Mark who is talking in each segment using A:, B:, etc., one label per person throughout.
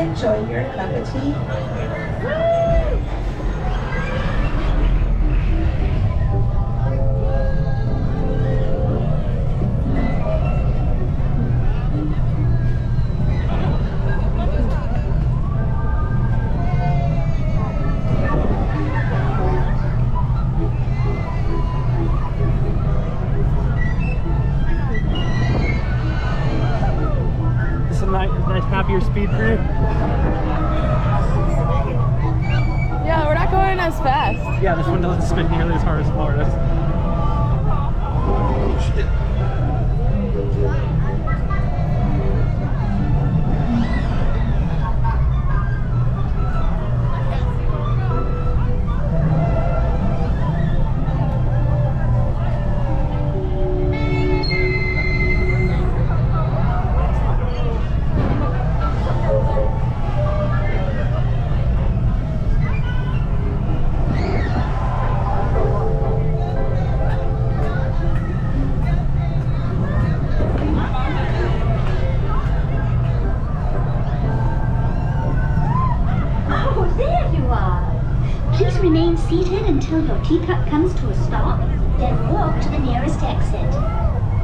A: enjoy your cup of tea.
B: Nice happier speed for you?
C: Yeah, we're not going as fast.
B: Yeah, this one doesn't spin nearly as hard as Florida's.
D: Oh shit.
E: Please remain seated until your teacup comes to a stop, then walk to the nearest exit.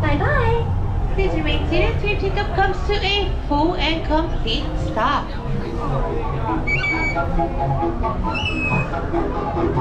E: Bye-bye.
A: Please remain seated until your teacup comes to a full and complete stop.